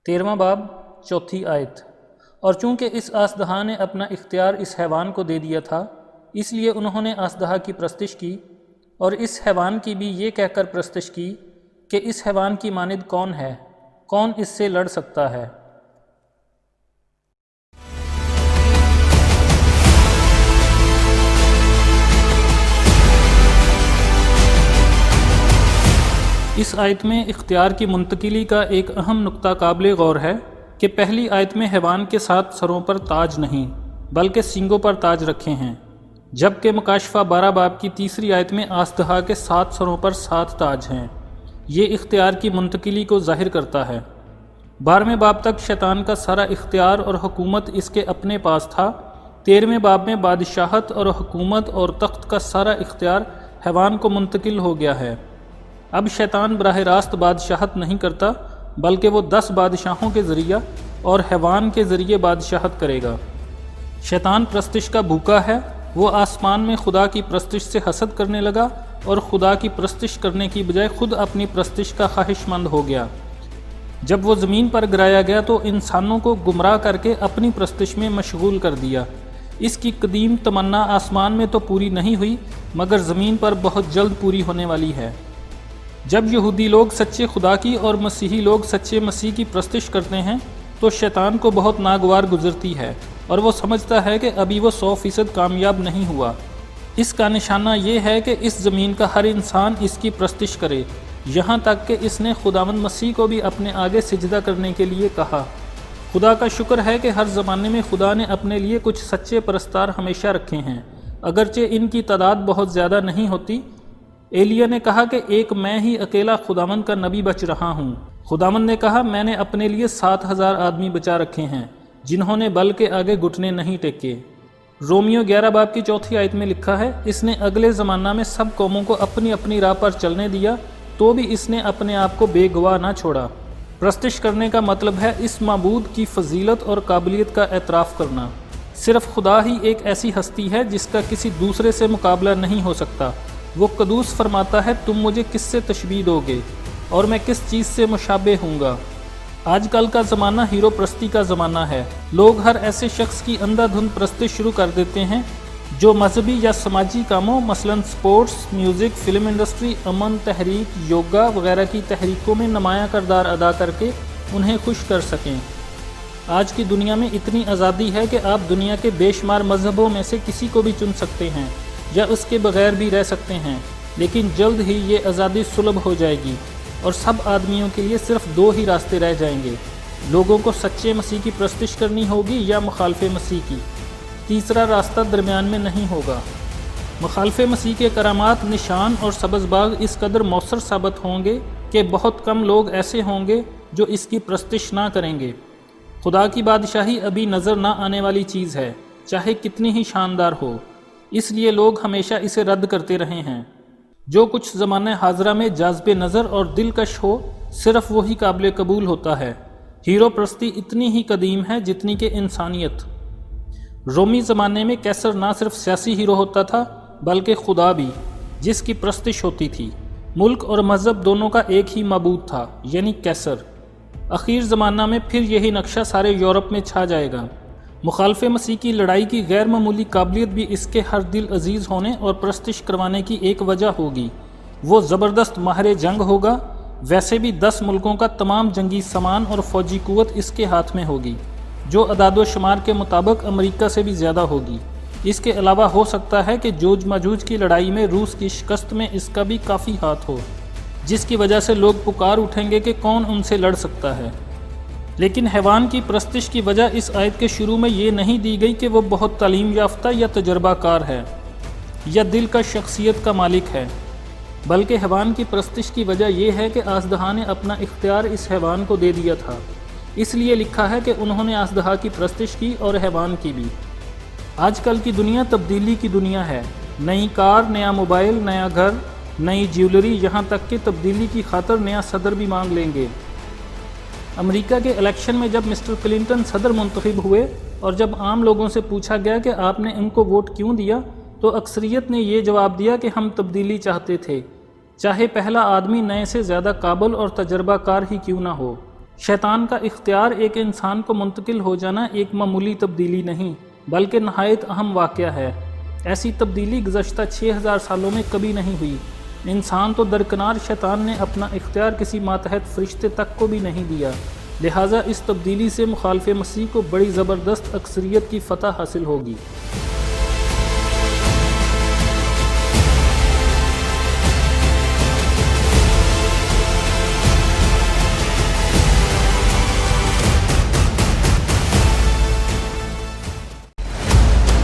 13واں باب چوتھی آیت۔ اور چونکہ اس آسدہا نے اپنا اختیار اس حیوان کو دے دیا تھا، اس لیے انہوں نے آسدہا کی پرستش کی اور اس حیوان کی بھی یہ کہہ کر پرستش کی کہ اس حیوان کی مانند کون ہے، کون اس سے لڑ سکتا ہے۔ اس آیت میں اختیار کی منتقلی کا ایک اہم نقطہ قابل غور ہے کہ پہلی آیت میں حیوان کے 7 سروں پر تاج نہیں بلکہ سینگوں پر تاج رکھے ہیں، جبکہ مکاشفہ 12 باب کی تیسری آیت میں آسدہا کے 7 سروں پر 7 تاج ہیں۔ یہ اختیار کی منتقلی کو ظاہر کرتا ہے۔ 12ویں باب تک شیطان کا سارا اختیار اور حکومت اس کے اپنے پاس تھا۔ 13ویں باب میں بادشاہت اور حکومت اور تخت کا سارا اختیار حیوان کو منتقل ہو گیا ہے۔ اب شیطان براہ راست بادشاہت نہیں کرتا بلکہ وہ 10 بادشاہوں کے ذریعہ اور حیوان کے ذریعے بادشاہت کرے گا۔ شیطان پرستش کا بھوکا ہے۔ وہ آسمان میں خدا کی پرستش سے حسد کرنے لگا اور خدا کی پرستش کرنے کی بجائے خود اپنی پرستش کا خواہش مند ہو گیا۔ جب وہ زمین پر گرایا گیا تو انسانوں کو گمراہ کر کے اپنی پرستش میں مشغول کر دیا۔ اس کی قدیم تمنا آسمان میں تو پوری نہیں ہوئی مگر زمین پر بہت جلد پوری ہونے والی ہے۔ جب یہودی لوگ سچے خدا کی اور مسیحی لوگ سچے مسیح کی پرستش کرتے ہیں تو شیطان کو بہت ناگوار گزرتی ہے اور وہ سمجھتا ہے کہ ابھی وہ 100% کامیاب نہیں ہوا۔ اس کا نشانہ یہ ہے کہ اس زمین کا ہر انسان اس کی پرستش کرے، یہاں تک کہ اس نے خداوند مسیح کو بھی اپنے آگے سجدہ کرنے کے لیے کہا۔ خدا کا شکر ہے کہ ہر زمانے میں خدا نے اپنے لیے کچھ سچے پرستار ہمیشہ رکھے ہیں، اگرچہ ان کی تعداد بہت زیادہ نہیں ہوتی۔ ایلیا نے کہا کہ ایک میں ہی اکیلا خداوند کا نبی بچ رہا ہوں۔ خداوند نے کہا میں نے اپنے لیے 7000 آدمی بچا رکھے ہیں جنہوں نے بل کے آگے گھٹنے نہیں ٹیکے۔ رومیو 11 باب کی 4 آیت میں لکھا ہے، اس نے اگلے زمانہ میں سب قوموں کو اپنی اپنی راہ پر چلنے دیا تو بھی اس نے اپنے آپ کو بے گواہ نہ چھوڑا۔ پرستش کرنے کا مطلب ہے اس معبود کی فضیلت اور قابلیت کا اعتراف کرنا۔ صرف خدا ہی ایک ایسی ہستی ہے جس کا کسی دوسرے سے مقابلہ نہیں ہو سکتا۔ وہ قدوس فرماتا ہے تم مجھے کس سے تشبیہ دو گے اور میں کس چیز سے مشابہ ہوں گا۔ آج کل کا زمانہ ہیرو پرستی کا زمانہ ہے۔ لوگ ہر ایسے شخص کی اندھا دھند پرستی شروع کر دیتے ہیں جو مذہبی یا سماجی کاموں مثلاً سپورٹس، میوزک، فلم انڈسٹری، امن تحریک، یوگا وغیرہ کی تحریکوں میں نمایاں کردار ادا کر کے انہیں خوش کر سکیں۔ آج کی دنیا میں اتنی آزادی ہے کہ آپ دنیا کے بے شمار مذہبوں میں سے کسی کو بھی چن سکتے ہیں یا اس کے بغیر بھی رہ سکتے ہیں، لیکن جلد ہی یہ آزادی سلب ہو جائے گی اور سب آدمیوں کے لیے صرف 2 ہی راستے رہ جائیں گے۔ لوگوں کو سچے مسیح کی پرستش کرنی ہوگی یا مخالف مسیح کی۔ تیسرا راستہ درمیان میں نہیں ہوگا۔ مخالف مسیح کے کرامات، نشان اور سبز باغ اس قدر مؤثر ثابت ہوں گے کہ بہت کم لوگ ایسے ہوں گے جو اس کی پرستش نہ کریں گے۔ خدا کی بادشاہی ابھی نظر نہ آنے والی چیز ہے، چاہے کتنی ہی شاندار ہو، اس لیے لوگ ہمیشہ اسے رد کرتے رہے ہیں۔ جو کچھ زمانہ حاضرہ میں جاذب نظر اور دلکش ہو صرف وہی قابل قبول ہوتا ہے۔ ہیرو پرستی اتنی ہی قدیم ہے جتنی کہ انسانیت۔ رومی زمانے میں کیسر نہ صرف سیاسی ہیرو ہوتا تھا بلکہ خدا بھی، جس کی پرستش ہوتی تھی۔ ملک اور مذہب دونوں کا ایک ہی معبود تھا، یعنی کیسر۔ اخیر زمانہ میں پھر یہی نقشہ سارے یورپ میں چھا جائے گا۔ مخالف مسیح کی لڑائی کی غیر معمولی قابلیت بھی اس کے ہر دل عزیز ہونے اور پرستش کروانے کی ایک وجہ ہوگی۔ وہ زبردست ماہر جنگ ہوگا۔ ویسے بھی 10 ملکوں کا تمام جنگی سامان اور فوجی قوت اس کے ہاتھ میں ہوگی، جو اعداد و شمار کے مطابق امریکہ سے بھی زیادہ ہوگی۔ اس کے علاوہ ہو سکتا ہے کہ جوج ماجوج کی لڑائی میں روس کی شکست میں اس کا بھی کافی ہاتھ ہو، جس کی وجہ سے لوگ پکار اٹھیں گے کہ کون ان سے لڑ سکتا ہے۔ لیکن حیوان کی پرستش کی وجہ اس آیت کے شروع میں یہ نہیں دی گئی کہ وہ بہت تعلیم یافتہ یا تجربہ کار ہے یا دل کا شخصیت کا مالک ہے، بلکہ حیوان کی پرستش کی وجہ یہ ہے کہ آسدہا نے اپنا اختیار اس حیوان کو دے دیا تھا۔ اس لیے لکھا ہے کہ انہوں نے آسدہا کی پرستش کی اور حیوان کی بھی۔ آج کل کی دنیا تبدیلی کی دنیا ہے۔ نئی کار، نیا موبائل، نیا گھر، نئی جیولری، یہاں تک کہ تبدیلی کی خاطر نیا صدر بھی مانگ لیں گے۔ امریکہ کے الیکشن میں جب مسٹر کلنٹن صدر منتخب ہوئے اور جب عام لوگوں سے پوچھا گیا کہ آپ نے ان کو ووٹ کیوں دیا تو اکثریت نے یہ جواب دیا کہ ہم تبدیلی چاہتے تھے، چاہے پہلا آدمی نئے سے زیادہ قابل اور تجربہ کار ہی کیوں نہ ہو۔ شیطان کا اختیار ایک انسان کو منتقل ہو جانا ایک معمولی تبدیلی نہیں بلکہ نہایت اہم واقعہ ہے۔ ایسی تبدیلی گزشتہ 6000 سالوں میں کبھی نہیں ہوئی۔ انسان تو درکنار شیطان نے اپنا اختیار کسی ماتحت فرشتے تک کو بھی نہیں دیا، لہٰذا اس تبدیلی سے مخالف مسیح کو بڑی زبردست اکثریت کی فتح حاصل ہوگی۔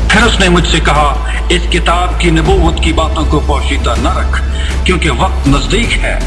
پھر اس نے مجھ سے کہا، اس کتاب کی نبوت کی باتوں کو پوشیدہ نہ رکھ، کیونکہ وقت نزدیک ہے۔